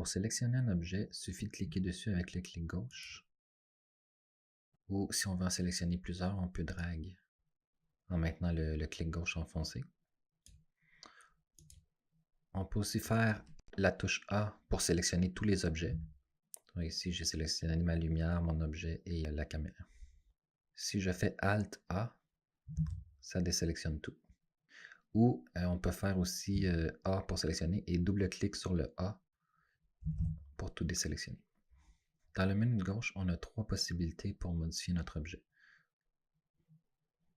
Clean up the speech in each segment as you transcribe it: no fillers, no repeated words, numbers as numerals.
Pour sélectionner un objet, il suffit de cliquer dessus avec le clic gauche. Ou si on veut en sélectionner plusieurs, on peut drag en maintenant le clic gauche enfoncé. On peut aussi faire la touche A pour sélectionner tous les objets. Donc ici, j'ai sélectionné ma lumière, mon objet et la caméra. Si je fais Alt A, ça désélectionne tout. Ou on peut faire aussi A pour sélectionner et double-clic sur le A pour tout désélectionner. Dans le menu de gauche, on a 3 possibilités pour modifier notre objet.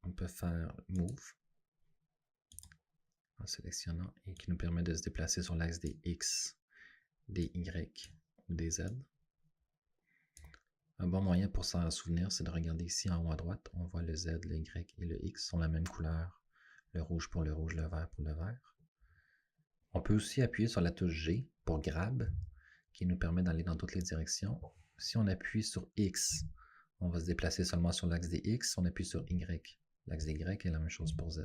On peut faire Move en sélectionnant et qui nous permet de se déplacer sur l'axe des X, des Y ou des Z. Un bon moyen pour s'en souvenir, c'est de regarder ici en haut à droite. On voit le Z, le Y et le X sont la même couleur. Le rouge pour le rouge, le vert pour le vert. On peut aussi appuyer sur la touche G pour Grab, qui nous permet d'aller dans toutes les directions. Si on appuie sur X, on va se déplacer seulement sur l'axe des X. Si on appuie sur Y, l'axe des Y est la même chose pour Z.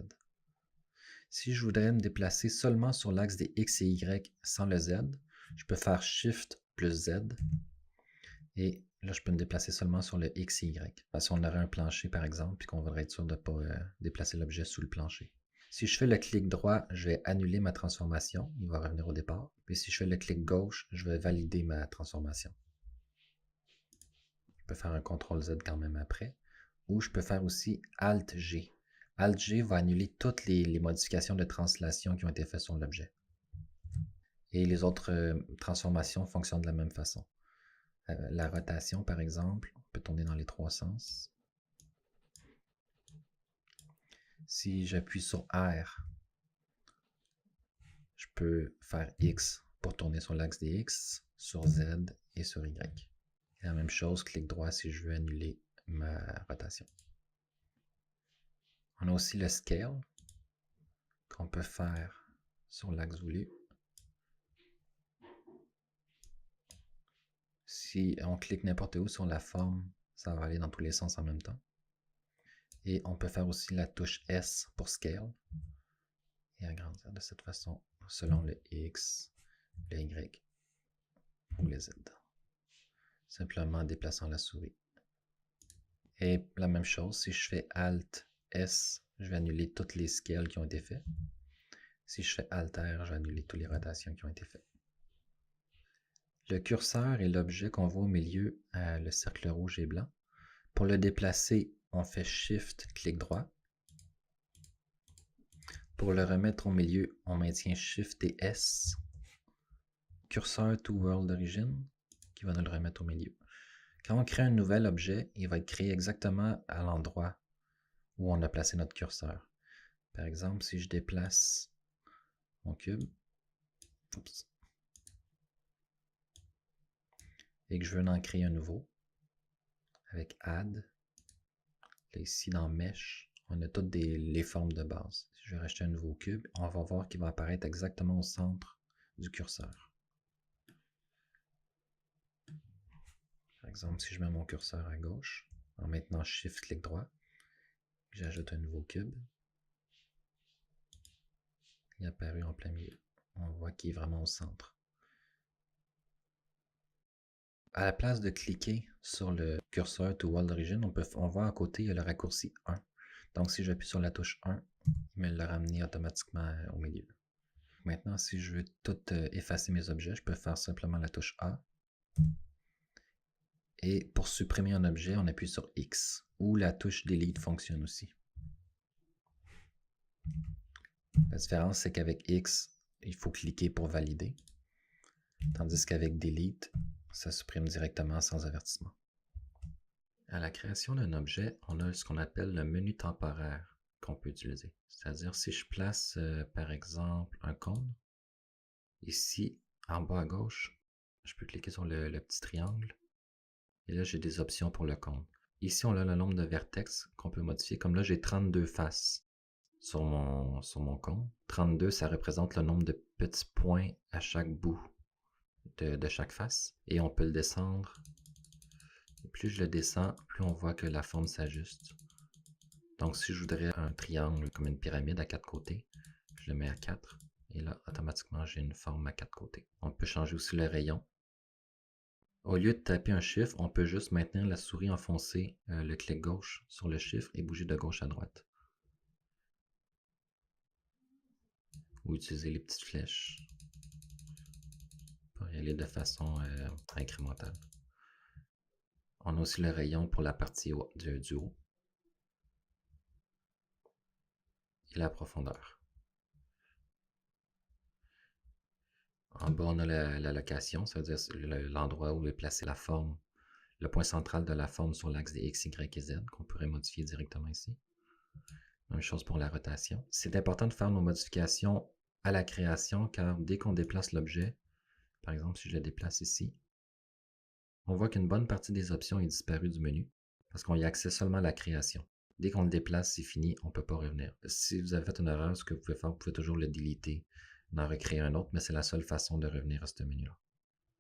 Si je voudrais me déplacer seulement sur l'axe des X et Y sans le Z, je peux faire Shift plus Z. Et là, je peux me déplacer seulement sur le X et Y. Si on aurait un plancher, par exemple, et qu'on voudrait être sûr de ne pas déplacer l'objet sous le plancher. Si je fais le clic droit, je vais annuler ma transformation. Il va revenir au départ. Puis si je fais le clic gauche, je vais valider ma transformation. Je peux faire un CTRL-Z quand même après. Ou je peux faire aussi Alt-G. Alt-G va annuler toutes les modifications de translation qui ont été faites sur l'objet. Et les autres transformations fonctionnent de la même façon. La rotation, par exemple, on peut tourner dans les 3 sens. Si j'appuie sur R, je peux faire X pour tourner sur l'axe des X, sur Z et sur Y. Et la même chose, clic droit si je veux annuler ma rotation. On a aussi le Scale qu'on peut faire sur l'axe voulu. Si on clique n'importe où sur la forme, ça va aller dans tous les sens en même temps. Et on peut faire aussi la touche S pour Scale et agrandir de cette façon selon le X, le Y ou le Z. Simplement en déplaçant la souris. Et la même chose, si je fais Alt S, je vais annuler toutes les scales qui ont été faits. Si je fais Alt R, je vais annuler toutes les rotations qui ont été faites. Le curseur est l'objet qu'on voit au milieu, le cercle rouge et blanc. Pour le déplacer, on fait Shift, clic droit. Pour le remettre au milieu, on maintient Shift et S. Curseur to World Origin, qui va nous le remettre au milieu. Quand on crée un nouvel objet, il va être créé exactement à l'endroit où on a placé notre curseur. Par exemple, si je déplace mon cube, et que je veux en créer un nouveau, avec Add, là ici dans Mesh, on a toutes les formes de base. Si je vais rajouter un nouveau cube, on va voir qu'il va apparaître exactement au centre du curseur. Par exemple, si je mets mon curseur à gauche, en maintenant Shift, clic droit, j'ajoute un nouveau cube, il est apparu en plein milieu. On voit qu'il est vraiment au centre. À la place de cliquer sur le curseur to World Origin, on voit à côté, il y a le raccourci 1. Donc si j'appuie sur la touche 1, il me le ramener automatiquement au milieu. Maintenant, si je veux tout effacer mes objets, je peux faire simplement la touche A. Et pour supprimer un objet, on appuie sur X. Ou la touche Delete fonctionne aussi. La différence, c'est qu'avec X, il faut cliquer pour valider. Tandis qu'avec Delete, ça supprime directement sans avertissement. À la création d'un objet, on a ce qu'on appelle le menu temporaire qu'on peut utiliser. C'est-à-dire si je place par exemple un cône, ici en bas à gauche, je peux cliquer sur le petit triangle et là j'ai des options pour le cône. Ici on a le nombre de vertex qu'on peut modifier. Comme là j'ai 32 faces sur mon cône. 32 ça représente le nombre de petits points à chaque bout de chaque face. Et on peut le descendre. Et plus je le descends, plus on voit que la forme s'ajuste. Donc si je voudrais un triangle comme une pyramide à 4 côtés, je le mets à 4. Et là, automatiquement, j'ai une forme à 4 côtés. On peut changer aussi le rayon. Au lieu de taper un chiffre, on peut juste maintenir la souris enfoncée, le clic gauche sur le chiffre et bouger de gauche à droite. Ou utiliser les petites flèches pour y aller de façon incrémentale. On a aussi le rayon pour la partie du haut et la profondeur. En bas, on a la location, ça veut dire l'endroit où est placée la forme, le point central de la forme sur l'axe des X, Y et Z, qu'on pourrait modifier directement ici. Même chose pour la rotation. C'est important de faire nos modifications à la création, car dès qu'on déplace l'objet, par exemple si je le déplace ici, on voit qu'une bonne partie des options est disparue du menu, parce qu'on y accède seulement à la création. Dès qu'on le déplace, c'est fini, on ne peut pas revenir. Si vous avez fait une erreur, ce que vous pouvez faire, vous pouvez toujours le deleter, en recréer un autre, mais c'est la seule façon de revenir à ce menu-là.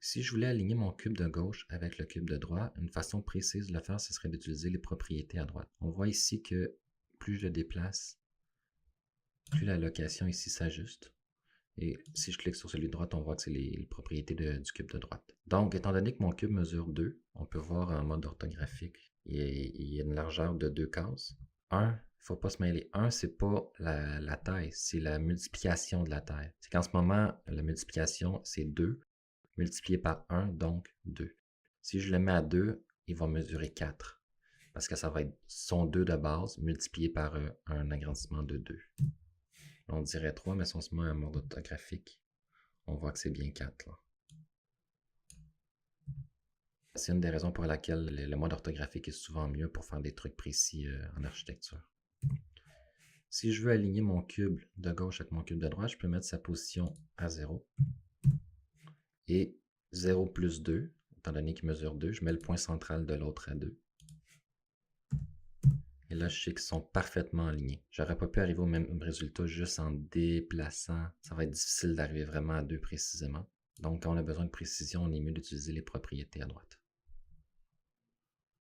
Si je voulais aligner mon cube de gauche avec le cube de droite, une façon précise de le faire, ce serait d'utiliser les propriétés à droite. On voit ici que plus je le déplace, plus la location ici s'ajuste. Et si je clique sur celui de droite, on voit que c'est les propriétés du cube de droite. Donc, étant donné que mon cube mesure 2, on peut voir en mode orthographique, il y a une largeur de 2 cases. 1, il ne faut pas se mêler. 1, c'est pas la taille, c'est la multiplication de la taille. C'est qu'en ce moment, la multiplication, c'est 2 multiplié par 1, donc 2. Si je le mets à 2, il va mesurer 4. Parce que ça va être son 2 de base multiplié par un agrandissement de 2. On dirait 3, mais si on se met en mode orthographique, on voit que c'est bien 4. Là. C'est une des raisons pour laquelle le mode orthographique est souvent mieux pour faire des trucs précis en architecture. Si je veux aligner mon cube de gauche avec mon cube de droite, je peux mettre sa position à 0. Et 0 plus 2, étant donné qu'il mesure 2, je mets le point central de l'autre à 2. Et là, je sais qu'ils sont parfaitement alignés. J'aurais pas pu arriver au même résultat juste en déplaçant. Ça va être difficile d'arriver vraiment à 2 précisément. Donc, quand on a besoin de précision, on est mieux d'utiliser les propriétés à droite.